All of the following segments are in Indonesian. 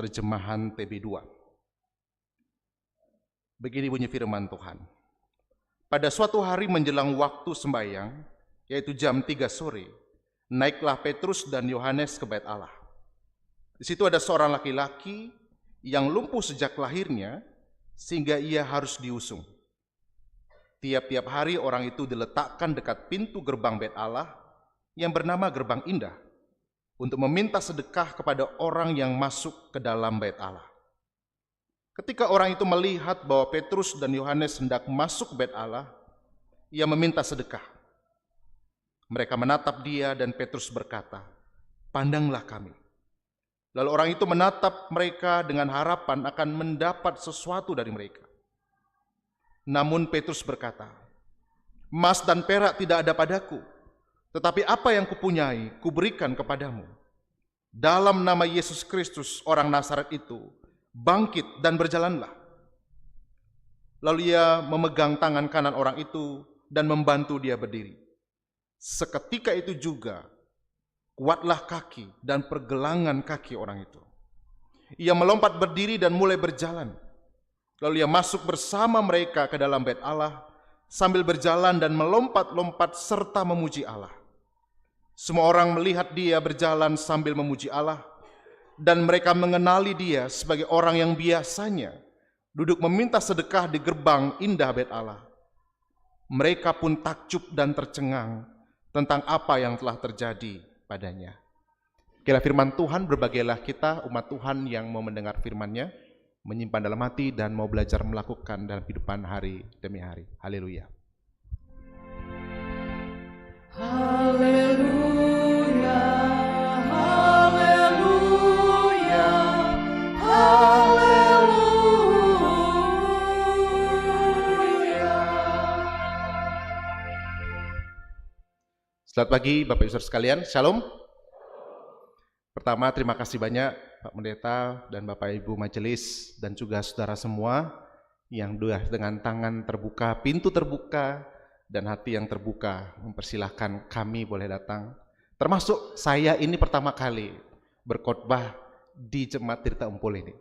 terjemahan TB2. Begini bunyi firman Tuhan. Pada suatu hari menjelang waktu sembahyang, yaitu jam 3 sore, naiklah Petrus dan Yohanes ke bait Allah. Di situ ada seorang laki-laki yang lumpuh sejak lahirnya, sehingga ia harus diusung. Tiap-tiap hari orang itu diletakkan dekat pintu gerbang bait Allah yang bernama Gerbang Indah untuk meminta sedekah kepada orang yang masuk ke dalam bait Allah. Ketika orang itu melihat bahwa Petrus dan Yohanes hendak masuk ke bait Allah, ia meminta sedekah. Mereka menatap dia dan Petrus berkata, "Pandanglah kami." Lalu orang itu menatap mereka dengan harapan akan mendapat sesuatu dari mereka. Namun Petrus berkata, "Emas dan perak tidak ada padaku, tetapi apa yang kupunyai kuberikan kepadamu. Dalam nama Yesus Kristus orang Nazaret itu, bangkit dan berjalanlah." Lalu ia memegang tangan kanan orang itu dan membantu dia berdiri. Seketika itu juga kuatlah kaki dan pergelangan kaki orang itu. Ia melompat berdiri dan mulai berjalan. Lalu ia masuk bersama mereka ke dalam bait Allah sambil berjalan dan melompat-lompat serta memuji Allah. Semua orang melihat dia berjalan sambil memuji Allah, dan mereka mengenali dia sebagai orang yang biasanya duduk meminta sedekah di gerbang indah bait Allah. Mereka pun takjub dan tercengang tentang apa yang telah terjadi padanya. Kiranya firman Tuhan, berbahagialah kita umat Tuhan yang mau mendengar firman-Nya, menyimpan dalam hati dan mau belajar melakukan dalam kehidupan hari demi hari. Haleluya. Haleluya, haleluya, haleluya. Selamat pagi Bapak Ibu Saudara sekalian, Shalom. Pertama, terima kasih banyak Pak Pendeta dan Bapak Ibu Majelis dan juga saudara semua yang dengan tangan terbuka, pintu terbuka, dan hati yang terbuka mempersilahkan kami boleh datang. Termasuk saya ini pertama kali berkhotbah di Jemaat Tirta Empul ini.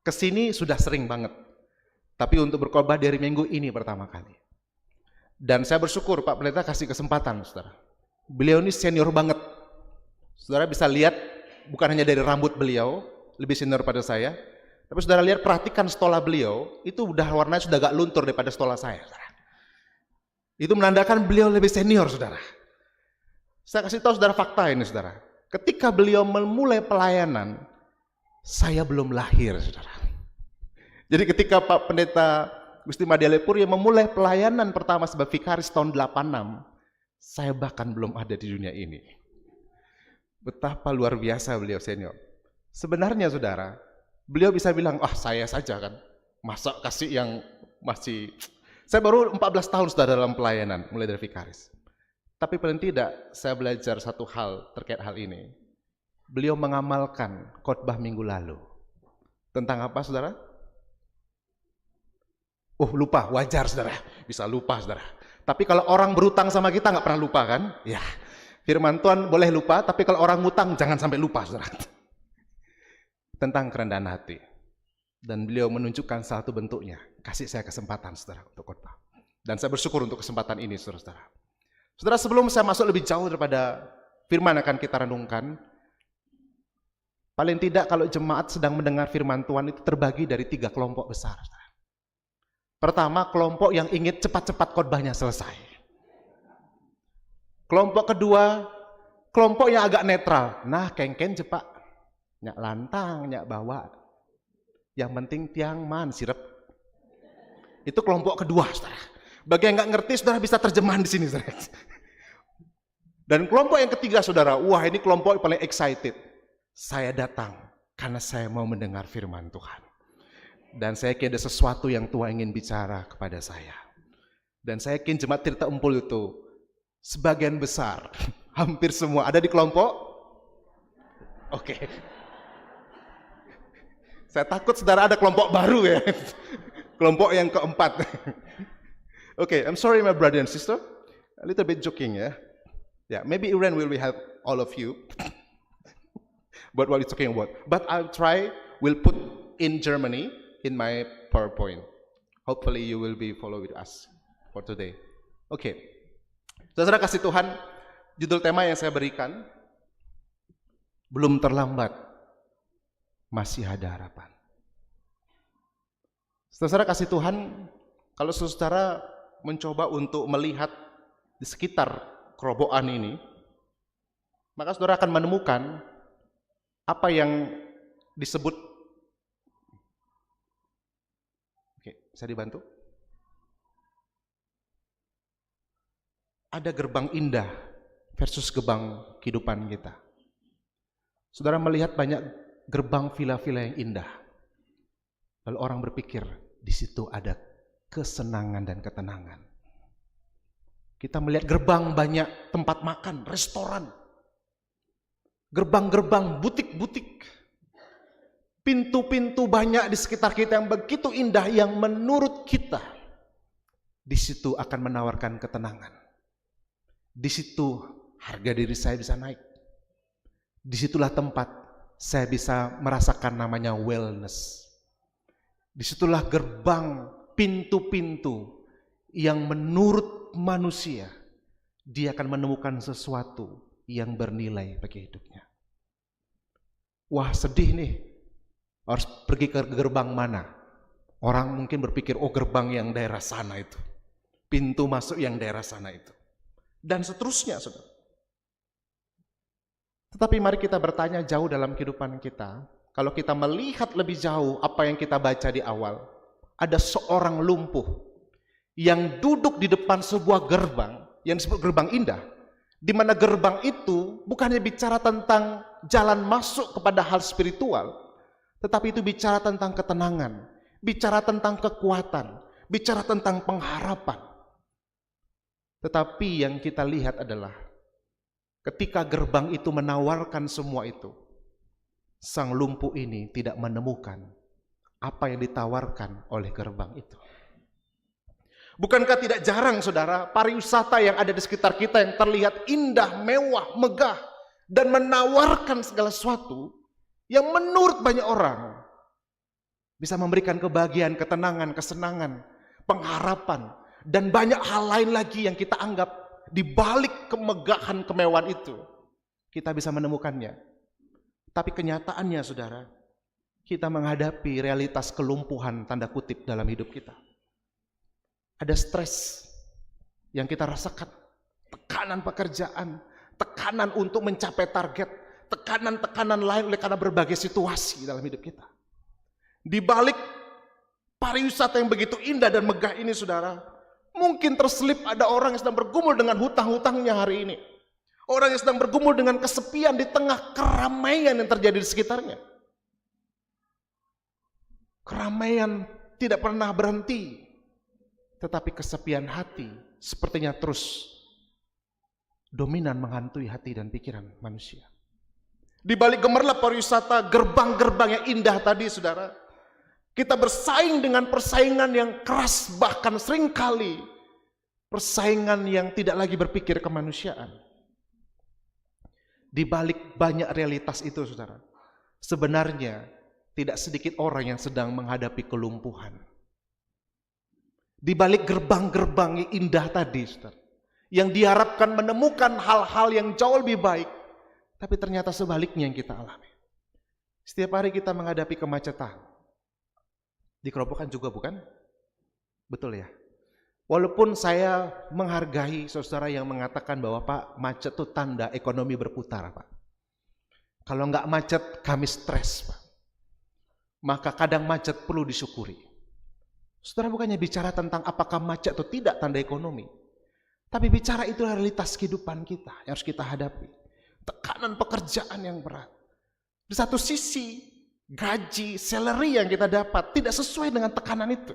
Kesini sudah sering banget, tapi untuk berkhotbah di hari Minggu ini pertama kali. Dan saya bersyukur Pak Pendeta kasih kesempatan, saudara. Beliau ini senior banget. Saudara bisa lihat, bukan hanya dari rambut beliau, lebih senior pada saya, tapi saudara lihat, perhatikan stola beliau, itu udah warnanya sudah agak luntur daripada stola saya, saudara. Itu menandakan beliau lebih senior, saudara. Saya kasih tahu saudara fakta ini, saudara. Ketika beliau memulai pelayanan, saya belum lahir, saudara. Jadi ketika Pak Pendeta Gusti Madiale Purya memulai pelayanan pertama sebagai vikaris tahun 86, saya bahkan belum ada di dunia ini. Betapa luar biasa beliau senior. Sebenarnya saudara, beliau bisa bilang, saya saja kan, masa kasih yang masih... Saya baru 14 tahun sudah dalam pelayanan, mulai dari vikaris. Tapi paling tidak, saya belajar satu hal terkait hal ini. Beliau mengamalkan khotbah minggu lalu. Tentang apa saudara? Lupa, wajar saudara, bisa lupa saudara. Tapi kalau orang berutang sama kita nggak pernah lupa kan? Ya, firman Tuhan boleh lupa, tapi kalau orang ngutang jangan sampai lupa saudara. Tentang kerendahan hati. Dan beliau menunjukkan salah satu bentuknya. Kasih saya kesempatan saudara untuk khotbah. Dan saya bersyukur untuk kesempatan ini saudara-saudara. Saudara, sebelum saya masuk lebih jauh daripada firman yang akan kita renungkan, paling tidak kalau jemaat sedang mendengar firman Tuhan itu terbagi dari 3 kelompok besar. Saudara. Pertama, kelompok yang ingin cepat-cepat khotbahnya selesai. Kelompok kedua, kelompok yang agak netral. Nah, kengken cepat. Nyak lantang, nyak bawa. Yang penting tiang man sirep. Itu kelompok kedua, saudara. Bagi yang nggak ngerti, saudara bisa terjemahan di sini, saudara. Dan kelompok yang ketiga, saudara, wah ini kelompok yang paling excited. Saya datang karena saya mau mendengar firman Tuhan. Dan saya yakin ada sesuatu yang Tuhan ingin bicara kepada saya. Dan saya yakin Jemaat Tirta Empul itu sebagian besar, hampir semua ada di kelompok. Oke. Saya takut saudara ada kelompok baru ya. Kelompok yang keempat. Oke, I'm sorry my brother and sister. A little bit joking ya. Yeah, maybe Iran will help all of you. But what we're talking about. But I'll try will put in Germany in my PowerPoint. Hopefully you will be follow with us for today. Oke. Saudara kasih Tuhan, judul tema yang saya berikan, belum terlambat, masih ada harapan. Saudara kasih Tuhan, kalau saudara mencoba untuk melihat di sekitar kerobokan ini, maka saudara akan menemukan apa yang disebut, oke, bisa dibantu? Ada gerbang indah versus gerbang kehidupan kita. Saudara melihat banyak gerbang villa-villa yang indah. Lalu orang berpikir, di situ ada kesenangan dan ketenangan. Kita melihat gerbang banyak tempat makan, restoran. Gerbang-gerbang butik-butik. Pintu-pintu banyak di sekitar kita yang begitu indah, yang menurut kita di situ akan menawarkan ketenangan. Di situ harga diri saya bisa naik. Disitulah tempat saya bisa merasakan namanya wellness. Disitulah gerbang, pintu-pintu yang menurut manusia dia akan menemukan sesuatu yang bernilai bagi hidupnya. Wah, sedih nih, harus pergi ke gerbang mana? Orang mungkin berpikir, oh gerbang yang daerah sana itu, pintu masuk yang daerah sana itu, dan seterusnya, saudara. Tetapi mari kita bertanya jauh dalam kehidupan kita. Kalau kita melihat lebih jauh apa yang kita baca di awal, ada seorang lumpuh yang duduk di depan sebuah gerbang yang disebut gerbang indah, di mana gerbang itu bukannya bicara tentang jalan masuk kepada hal spiritual, tetapi itu bicara tentang ketenangan, bicara tentang kekuatan, bicara tentang pengharapan. Tetapi yang kita lihat adalah ketika gerbang itu menawarkan semua itu, sang lumpuh ini tidak menemukan apa yang ditawarkan oleh gerbang itu. Bukankah tidak jarang, saudara, pariwisata yang ada di sekitar kita yang terlihat indah, mewah, megah, dan menawarkan segala sesuatu yang menurut banyak orang bisa memberikan kebahagiaan, ketenangan, kesenangan, pengharapan, dan banyak hal lain lagi yang kita anggap di balik kemegahan, kemewahan itu kita bisa menemukannya. Tapi kenyataannya, saudara, kita menghadapi realitas kelumpuhan tanda kutip dalam hidup kita. Ada stres yang kita rasakan, tekanan pekerjaan, tekanan untuk mencapai target, tekanan-tekanan lain oleh karena berbagai situasi dalam hidup kita. Di balik pariwisata yang begitu indah dan megah ini, saudara, mungkin terselip ada orang yang sedang bergumul dengan hutang-hutangnya hari ini. Orang yang sedang bergumul dengan kesepian di tengah keramaian yang terjadi di sekitarnya. Keramaian tidak pernah berhenti, tetapi kesepian hati sepertinya terus dominan menghantui hati dan pikiran manusia. Di balik gemerlap pariwisata, gerbang-gerbang yang indah tadi, saudara, kita bersaing dengan persaingan yang keras, bahkan seringkali persaingan yang tidak lagi berpikir kemanusiaan. Di balik banyak realitas itu, saudara, sebenarnya tidak sedikit orang yang sedang menghadapi kelumpuhan. Di balik gerbang-gerbang yang indah tadi, saudara, yang diharapkan menemukan hal-hal yang jauh lebih baik, tapi ternyata sebaliknya yang kita alami. Setiap hari kita menghadapi kemacetan. Di kerobokan juga bukan? Betul ya? Walaupun saya menghargai saudara yang mengatakan bahwa Pak, macet itu tanda ekonomi berputar, Pak. Kalau nggak macet, kami stres, Pak. Maka kadang macet perlu disyukuri. Saudara bukannya bicara tentang apakah macet atau tidak tanda ekonomi, tapi bicara itu realitas kehidupan kita yang harus kita hadapi. Tekanan pekerjaan yang berat. Di satu sisi, gaji, salary yang kita dapat tidak sesuai dengan tekanan itu.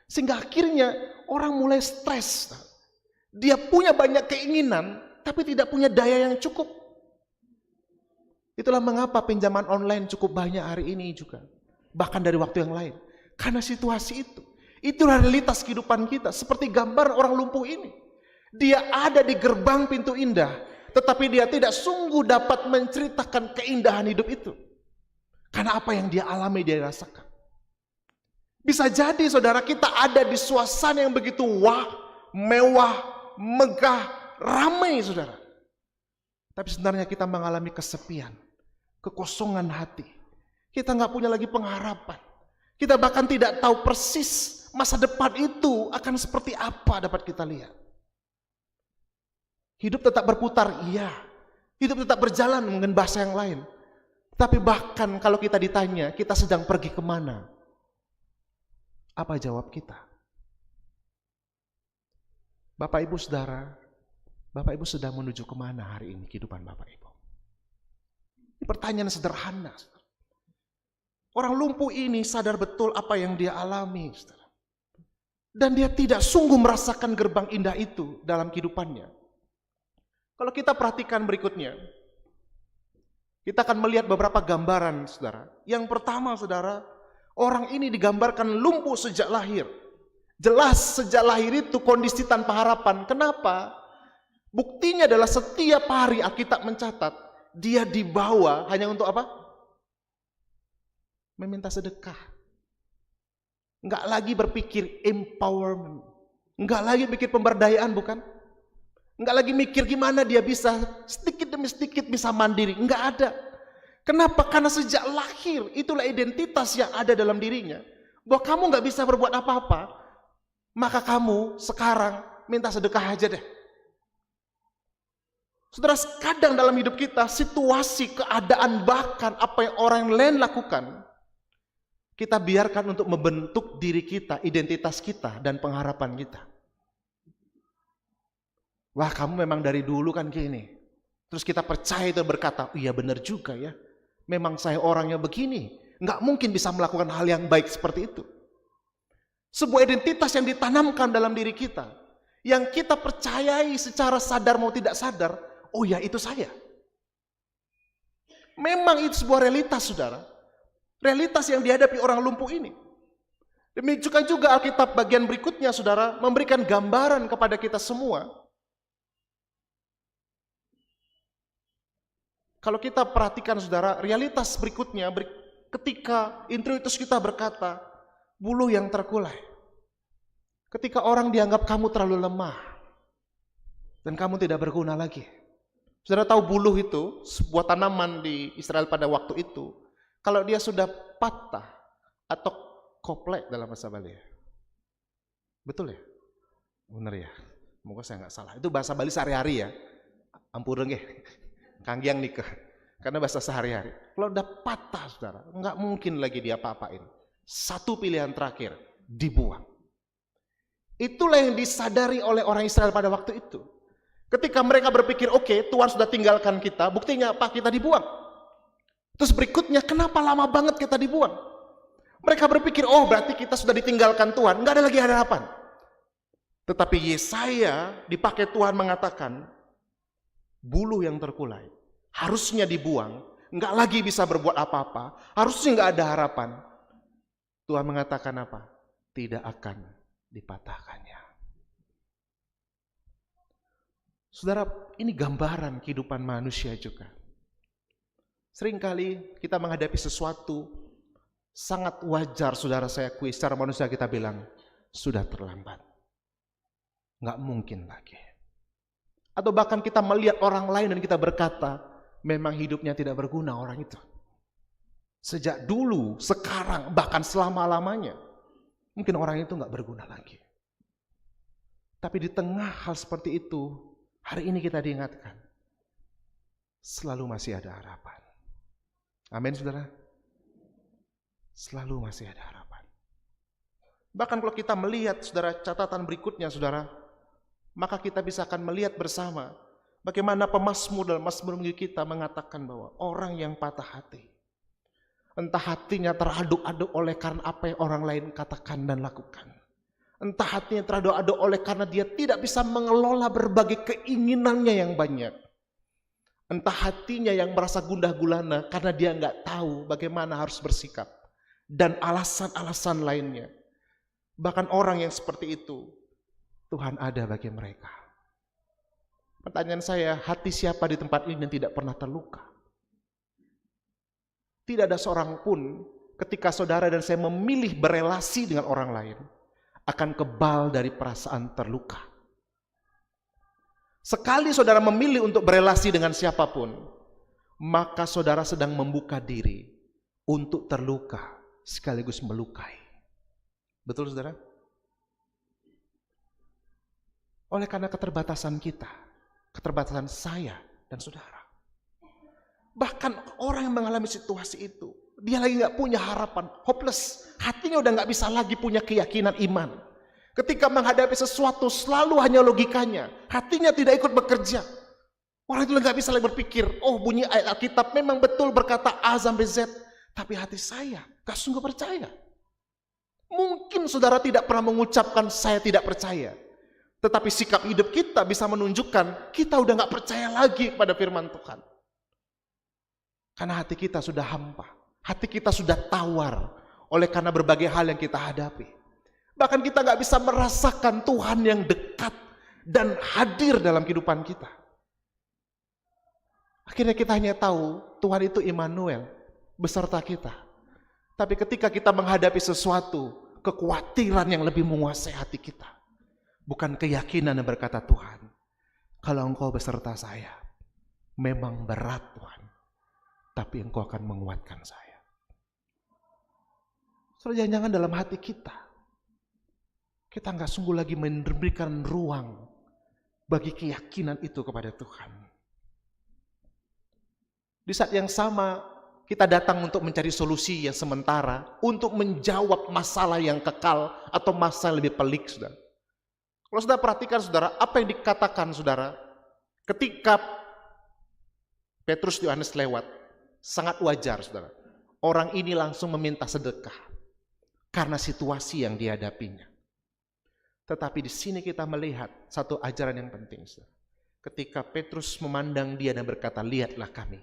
Sehingga akhirnya orang mulai stres. Dia punya banyak keinginan, tapi tidak punya daya yang cukup. Itulah mengapa pinjaman online cukup banyak hari ini juga. Bahkan dari waktu yang lain. Karena situasi itu. Itulah realitas kehidupan kita. Seperti gambar orang lumpuh ini. Dia ada di gerbang pintu indah, tetapi dia tidak sungguh dapat menceritakan keindahan hidup itu. Karena apa yang dia alami, dia rasakan. Bisa jadi saudara kita ada di suasana yang begitu mewah, megah, ramai saudara. Tapi sebenarnya kita mengalami kesepian, kekosongan hati. Kita nggak punya lagi pengharapan. Kita bahkan tidak tahu persis masa depan itu akan seperti apa dapat kita lihat. Hidup tetap berputar, iya. Hidup tetap berjalan dengan bahasa yang lain. Tapi bahkan kalau kita ditanya, kita sedang pergi kemana? Apa jawab kita? Bapak Ibu Saudara, Bapak Ibu sedang menuju kemana hari ini kehidupan Bapak Ibu? Ini pertanyaan sederhana. Orang lumpuh ini sadar betul apa yang dia alami. Dan dia tidak sungguh merasakan gerbang indah itu dalam kehidupannya. Kalau kita perhatikan berikutnya, kita akan melihat beberapa gambaran, saudara. Yang pertama, saudara, orang ini digambarkan lumpuh sejak lahir. Jelas sejak lahir itu kondisi tanpa harapan. Kenapa? Buktinya adalah setiap hari Alkitab mencatat, dia dibawa hanya untuk apa? Meminta sedekah. Enggak lagi berpikir empowerment. Enggak lagi pikir pemberdayaan, bukan? Enggak lagi mikir gimana dia bisa sedikit demi sedikit bisa mandiri. Enggak ada. Kenapa? Karena sejak lahir itulah identitas yang ada dalam dirinya. Bahwa kamu enggak bisa berbuat apa-apa, maka kamu sekarang minta sedekah aja deh. Saudara, kadang dalam hidup kita, situasi, keadaan, bahkan apa yang orang lain lakukan, kita biarkan untuk membentuk diri kita, identitas kita, dan pengharapan kita. Wah, kamu memang dari dulu kan gini. Terus kita percaya itu berkata, iya benar juga ya. Memang saya orangnya begini. Nggak mungkin bisa melakukan hal yang baik seperti itu. Sebuah identitas yang ditanamkan dalam diri kita. Yang kita percayai secara sadar mau tidak sadar. Oh ya, itu saya. Memang itu sebuah realitas, saudara. Realitas yang dihadapi orang lumpuh ini. Demikian juga Alkitab bagian berikutnya, saudara, memberikan gambaran kepada kita semua. Kalau kita perhatikan, saudara, realitas berikutnya, ketika introitus kita berkata, buluh yang terkulai. Ketika orang dianggap kamu terlalu lemah, dan kamu tidak berguna lagi. Saudara tahu buluh itu sebuah tanaman di Israel pada waktu itu. Kalau dia sudah patah atau koplek dalam bahasa Bali. Betul ya? Benar ya? Semoga saya nggak salah. Itu bahasa Bali sehari-hari ya. Ampun nggih. Kanggiang nikah. Karena bahasa sehari-hari. Kalau udah patah, saudara, nggak mungkin lagi dia apa-apain. Satu pilihan terakhir, dibuang. Itulah yang disadari oleh orang Israel pada waktu itu. Ketika mereka berpikir, oke, Tuhan sudah tinggalkan kita, buktinya apa? Kita dibuang. Terus berikutnya, kenapa lama banget kita dibuang? Mereka berpikir, oh berarti kita sudah ditinggalkan Tuhan, nggak ada lagi harapan. Tetapi Yesaya dipakai Tuhan mengatakan, buluh yang terkulai, harusnya dibuang, nggak lagi bisa berbuat apa-apa, harusnya nggak ada harapan. Tuhan mengatakan apa? Tidak akan dipatahkannya. Saudara, ini gambaran kehidupan manusia juga. Seringkali kita menghadapi sesuatu sangat wajar, saudara, saya akui secara manusia kita bilang, sudah terlambat. Nggak mungkin lagi. Atau bahkan kita melihat orang lain dan kita berkata, memang hidupnya tidak berguna orang itu. Sejak dulu, sekarang, bahkan selama-lamanya, mungkin orang itu nggak berguna lagi. Tapi di tengah hal seperti itu, hari ini kita diingatkan, selalu masih ada harapan. Amin, saudara. Selalu masih ada harapan. Bahkan kalau kita melihat, saudara, catatan berikutnya, saudara, maka kita bisa akan melihat bersama bagaimana pemazmur dalam Mazmur kita mengatakan bahwa orang yang patah hati, entah hatinya teraduk-aduk oleh karena apa yang orang lain katakan dan lakukan. Entah hatinya teraduk-aduk oleh karena dia tidak bisa mengelola berbagai keinginannya yang banyak. Entah hatinya yang merasa gundah gulana karena dia nggak tahu bagaimana harus bersikap. Dan alasan-alasan lainnya. Bahkan orang yang seperti itu, Tuhan ada bagi mereka. Pertanyaan saya, hati siapa di tempat ini yang tidak pernah terluka? Tidak ada seorang pun ketika saudara dan saya memilih berelasi dengan orang lain akan kebal dari perasaan terluka. Sekali saudara memilih untuk berelasi dengan siapapun, maka saudara sedang membuka diri untuk terluka sekaligus melukai. Betul saudara? Oleh karena keterbatasan kita, keterbatasan saya dan saudara. Bahkan orang yang mengalami situasi itu, dia lagi gak punya harapan, hopeless. Hatinya udah gak bisa lagi punya keyakinan iman. Ketika menghadapi sesuatu selalu hanya logikanya, hatinya tidak ikut bekerja. Orang itu gak bisa lagi berpikir, oh bunyi ayat Alkitab memang betul berkata A sampai Z. Tapi hati saya gak sungguh percaya. Mungkin saudara tidak pernah mengucapkan saya tidak percaya. Tetapi sikap hidup kita bisa menunjukkan kita udah gak percaya lagi kepada firman Tuhan. Karena hati kita sudah hampa. Hati kita sudah tawar oleh karena berbagai hal yang kita hadapi. Bahkan kita gak bisa merasakan Tuhan yang dekat dan hadir dalam kehidupan kita. Akhirnya kita hanya tahu Tuhan itu Immanuel beserta kita. Tapi ketika kita menghadapi sesuatu, kekhawatiran yang lebih menguasai hati kita. Bukan keyakinan yang berkata, Tuhan, kalau Engkau beserta saya, memang berat Tuhan. Tapi Engkau akan menguatkan saya. So, jangan-jangan dalam hati kita nggak sungguh lagi memberikan ruang bagi keyakinan itu kepada Tuhan. Di saat yang sama, kita datang untuk mencari solusi yang sementara, untuk menjawab masalah yang kekal atau masalah yang lebih pelik, saudara. Kalau saudara perhatikan, saudara, apa yang dikatakan, saudara, ketika Petrus dan Yohanes lewat, sangat wajar, saudara. Orang ini langsung meminta sedekah karena situasi yang dihadapinya. Tetapi di sini kita melihat satu ajaran yang penting, saudara. Ketika Petrus memandang dia dan berkata, lihatlah kami.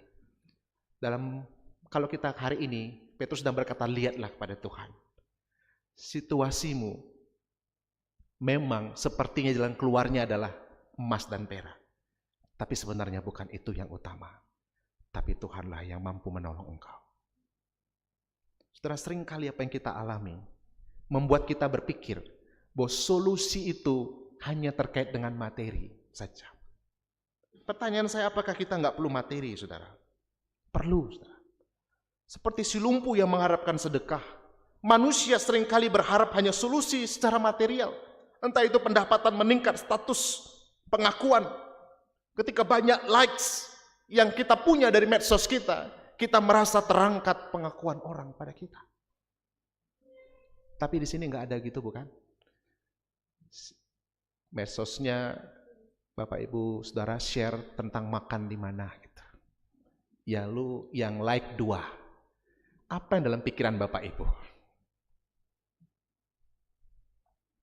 Kalau kita hari ini, Petrus sedang berkata, lihatlah kepada Tuhan. Situasimu memang sepertinya jalan keluarnya adalah emas dan perak. Tapi sebenarnya bukan itu yang utama. Tapi Tuhanlah yang mampu menolong engkau. Saudara, seringkali apa yang kita alami membuat kita berpikir bahwa solusi itu hanya terkait dengan materi saja. Pertanyaan saya, apakah kita nggak perlu materi, saudara? Perlu, saudara. Seperti si lumpuh yang mengharapkan sedekah. Manusia seringkali berharap hanya solusi secara material. Entah itu pendapatan meningkat, status, pengakuan. Ketika banyak likes yang kita punya dari medsos kita, kita merasa terangkat pengakuan orang pada kita. Tapi di sini nggak ada gitu, bukan? Medsosnya Bapak Ibu Saudara share tentang makan di mana gitu. Ya lu yang like 2. Apa yang dalam pikiran Bapak Ibu?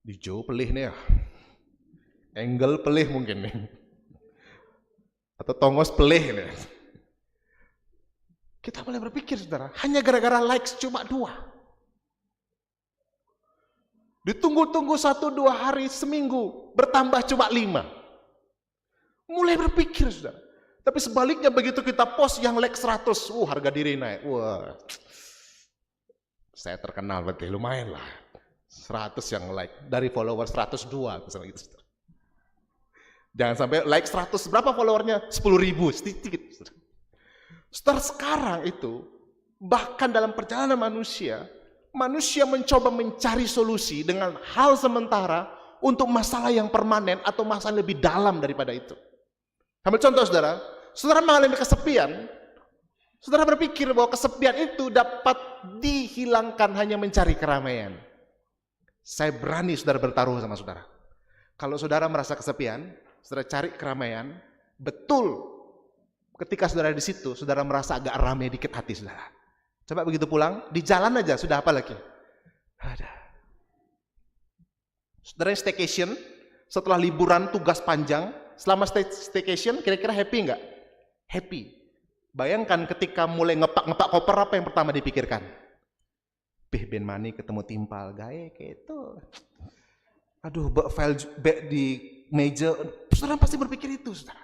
Di jauh pelih nih ya. Angle pelih mungkin nih. Atau tongos pelih nih. Kita mulai berpikir, saudara, hanya gara-gara likes cuma 2. Ditunggu-tunggu 1-2 hari, seminggu, bertambah cuma 5. Mulai berpikir, saudara. Tapi sebaliknya begitu kita post yang like 100, harga diri naik. Wah, saya terkenal berarti, lumayan lah. 100 yang like, dari follower 102 misalnya gitu, saudara. Jangan sampai like 100, berapa followernya? 10.000, sedikit. Saudara, sekarang itu, bahkan dalam perjalanan manusia mencoba mencari solusi dengan hal sementara untuk masalah yang permanen atau masalah lebih dalam daripada itu. Ambil contoh, saudara. Saudara mengalami kesepian, saudara berpikir bahwa kesepian itu dapat dihilangkan hanya mencari keramaian. Saya berani, saudara, bertaruh sama saudara. Kalau saudara merasa kesepian, saudara cari keramaian, betul ketika saudara di situ, saudara merasa agak ramai dikit hati saudara. Coba begitu pulang, di jalan aja sudah apa lagi? Ada. Saudara staycation, setelah liburan tugas panjang, selama staycation kira-kira happy nggak? Happy. Bayangkan ketika mulai ngepak koper, apa yang pertama dipikirkan? Ben mani ketemu timpal, gaye kayak itu. Aduh, file di meja, saudara pasti berpikir itu, saudara.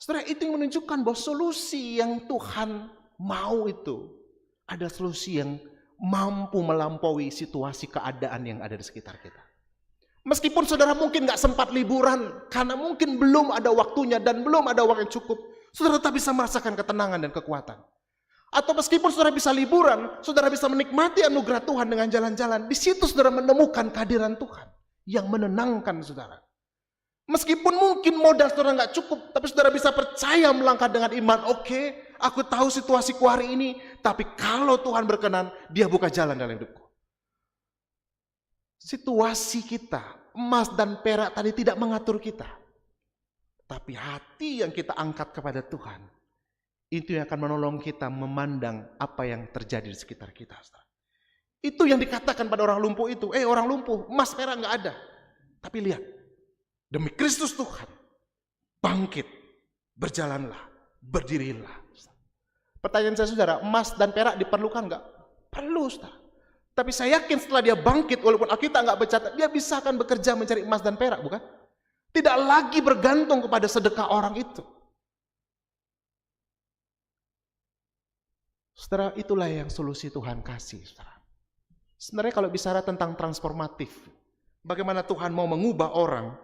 Saudara, itu yang menunjukkan bahwa solusi yang Tuhan mau itu Ada solusi yang mampu melampaui situasi keadaan yang ada di sekitar kita. Meskipun saudara mungkin gak sempat liburan, karena mungkin belum ada waktunya dan belum ada waktu yang cukup, saudara tetap bisa merasakan ketenangan dan kekuatan. Atau meskipun saudara bisa liburan, saudara bisa menikmati anugerah Tuhan dengan jalan-jalan. Di situ saudara menemukan kehadiran Tuhan yang menenangkan saudara. Meskipun mungkin modal saudara nggak cukup, tapi saudara bisa percaya melangkah dengan iman. Oke, aku tahu situasiku hari ini, tapi kalau Tuhan berkenan, Dia buka jalan dalam hidupku. Situasi kita, emas dan perak tadi tidak mengatur kita. Tapi hati yang kita angkat kepada Tuhan, itu yang akan menolong kita memandang apa yang terjadi di sekitar kita. Itu yang dikatakan pada orang lumpuh itu. Orang lumpuh, emas perak nggak ada. Tapi lihat, demi Kristus Tuhan, bangkit, berjalanlah, berdirilah. Pertanyaan saya saudara, emas dan perak diperlukan nggak? Perlu, saudara. Tapi saya yakin setelah dia bangkit, walaupun Alkitab nggak bercatat, dia bisa akan bekerja mencari emas dan perak, bukan? Tidak lagi bergantung kepada sedekah orang itu. Saudara, itulah yang solusi Tuhan kasih, saudara. Sebenarnya kalau bicara tentang transformatif, bagaimana Tuhan mau mengubah orang,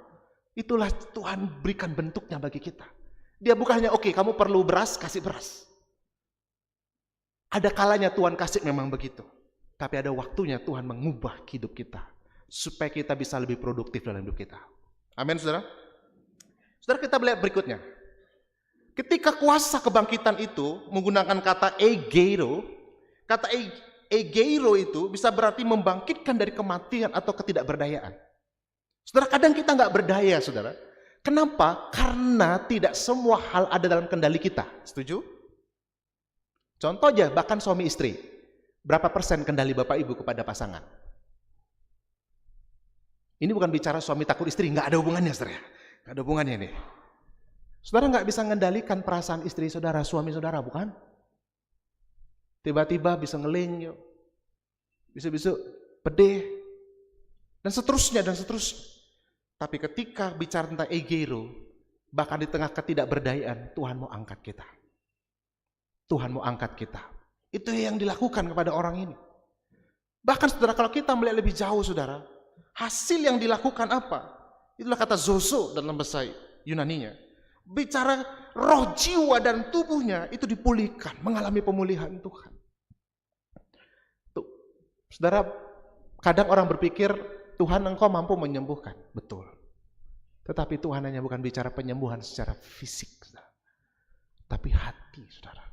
itulah Tuhan berikan bentuknya bagi kita. Dia bukan hanya, oke, kamu perlu beras, kasih beras. Ada kalanya Tuhan kasih memang begitu. Tapi ada waktunya Tuhan mengubah hidup kita. Supaya kita bisa lebih produktif dalam hidup kita. Amin, saudara? Saudara, kita melihat berikutnya. Ketika kuasa kebangkitan itu menggunakan kata egeiro, kata egeiro itu bisa berarti membangkitkan dari kematian atau ketidakberdayaan. Saudara, kadang kita nggak berdaya, saudara. Kenapa? Karena tidak semua hal ada dalam kendali kita. Setuju? Contoh aja, bahkan suami istri. Berapa persen kendali bapak ibu kepada pasangan? Ini bukan bicara suami takut istri, nggak ada hubungannya, saudara. Nggak ada hubungannya nih. Saudara nggak bisa mengendalikan perasaan istri saudara, suami saudara, bukan? Tiba-tiba bisa ngeling, bisa-bisa pedih, dan seterusnya, dan seterusnya. Tapi ketika bicara tentang egeiro, bahkan di tengah ketidakberdayaan, Tuhan mau angkat kita. Tuhan mau angkat kita. Itu yang dilakukan kepada orang ini. Bahkan saudara, kalau kita melihat lebih jauh, saudara, hasil yang dilakukan apa? Itulah kata zozo dalam bahasa Yunaninya. Bicara roh, jiwa, dan tubuhnya itu dipulihkan, mengalami pemulihan Tuhan. Tuh, saudara, kadang orang berpikir Tuhan engkau mampu menyembuhkan, betul. Tetapi Tuhan hanya bukan bicara penyembuhan secara fisik, saudara. Tapi hati, saudara.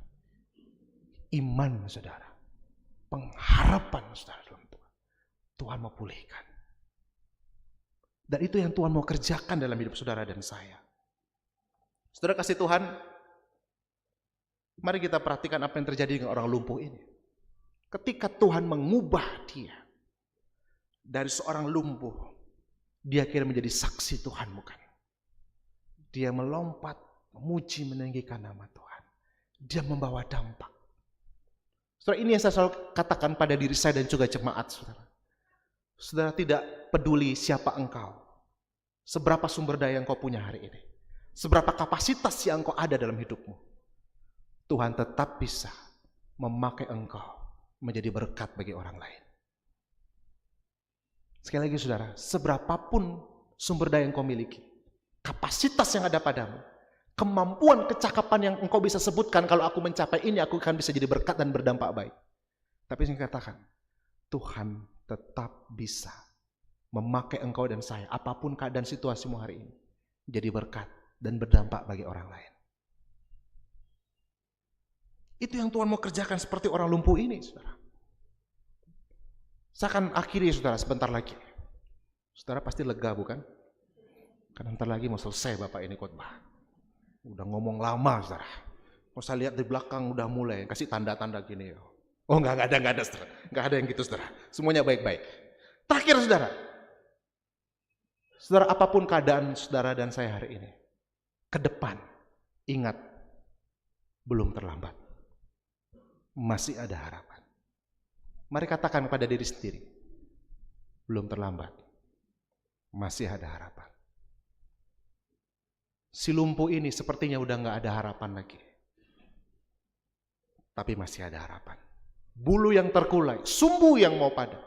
Iman, saudara. Pengharapan, saudara, dalam Tuhan. Tuhan mau pulihkan. Dan itu yang Tuhan mau kerjakan dalam hidup saudara dan saya. Saudara kasih Tuhan, mari kita perhatikan apa yang terjadi dengan orang lumpuh ini. Ketika Tuhan mengubah dia dari seorang lumpuh, dia kira menjadi saksi Tuhan, bukan? Dia melompat, memuji, meninggikan nama Tuhan. Dia membawa dampak. Saudara, ini yang saya selalu katakan pada diri saya dan juga jemaat, saudara. Saudara, tidak peduli siapa engkau, seberapa sumber daya yang kau punya hari ini, seberapa kapasitas yang engkau ada dalam hidupmu, Tuhan tetap bisa memakai engkau menjadi berkat bagi orang lain. Sekali lagi saudara, seberapapun sumber daya yang kau miliki, kapasitas yang ada padamu, kemampuan, kecakapan yang engkau bisa sebutkan, kalau aku mencapai ini, aku akan bisa jadi berkat dan berdampak baik. Tapi saya katakan, Tuhan tetap bisa memakai engkau dan saya, apapun keadaan situasimu hari ini, jadi berkat dan berdampak bagi orang lain. Itu yang Tuhan mau kerjakan seperti orang lumpuh ini, saudara. Saya akan akhiri, saudara, sebentar lagi. Saudara pasti lega, bukan? Karena bentar lagi mau selesai Bapak ini khotbah. Udah ngomong lama, saudara. Mau saya lihat di belakang udah mulai kasih tanda-tanda gini. Oh, enggak ada, saudara. Enggak ada yang gitu, saudara. Semuanya baik-baik. Terakhir, saudara. Saudara, apapun keadaan saudara dan saya hari ini, ke depan, ingat, belum terlambat. Masih ada harapan. Mari katakan kepada diri sendiri, belum terlambat. Masih ada harapan. Si lumpuh ini sepertinya udah nggak ada harapan lagi. Tapi masih ada harapan. bulu yang terkulai, sumbu yang mau padam.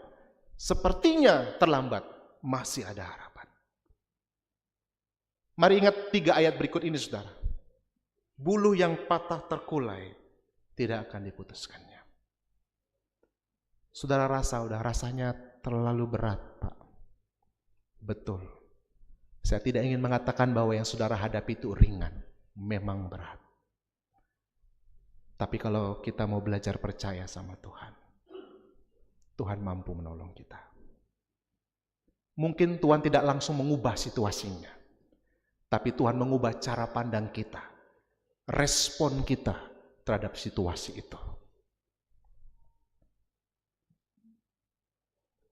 Sepertinya terlambat, masih ada harapan. Mari ingat 3 ayat berikut ini, saudara. Bulu yang patah terkulai tidak akan diputuskannya. Saudara rasanya terlalu berat, Pak. Betul. Saya tidak ingin mengatakan bahwa yang saudara hadapi itu ringan. Memang berat. Tapi kalau kita mau belajar percaya sama Tuhan, Tuhan mampu menolong kita. Mungkin Tuhan tidak langsung mengubah situasinya, tapi Tuhan mengubah cara pandang kita, respon kita terhadap situasi itu.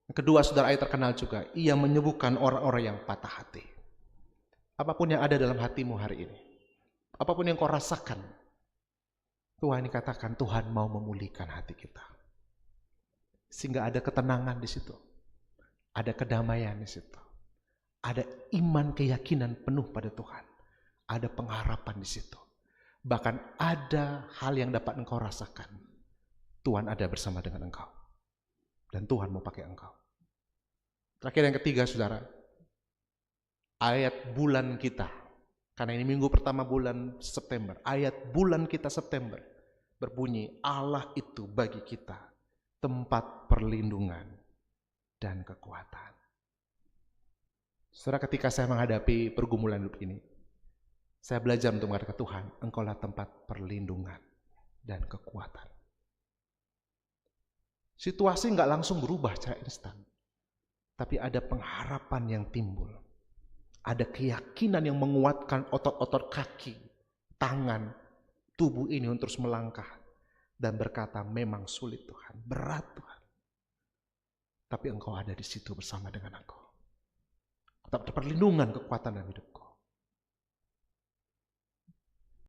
Yang kedua, saudara, ayat terkenal juga, ia menyembuhkan orang-orang yang patah hati. Apapun yang ada dalam hatimu hari ini, apapun yang kau rasakan, Tuhan katakan Tuhan mau memulihkan hati kita. Sehingga ada ketenangan di situ. Ada kedamaian di situ. Ada iman keyakinan penuh pada Tuhan. Ada pengharapan di situ. Bahkan ada hal yang dapat engkau rasakan. Tuhan ada bersama dengan engkau. Dan Tuhan mau pakai engkau. Terakhir yang ketiga, saudara. Ayat bulan kita. Karena ini minggu pertama bulan September. Ayat bulan kita September berbunyi, Allah itu bagi kita tempat perlindungan dan kekuatan. Saudara, ketika saya menghadapi pergumulan hidup ini, saya belajar untuk mengatakan, Tuhan, Engkaulah tempat perlindungan dan kekuatan. Situasi nggak langsung berubah secara instan, tapi ada pengharapan yang timbul. Ada keyakinan yang menguatkan otot-otot kaki, tangan, tubuh ini untuk terus melangkah dan berkata, memang sulit Tuhan, berat Tuhan. Tapi Engkau ada di situ bersama dengan aku. Tetap perlindungan, kekuatan dalam hidupku.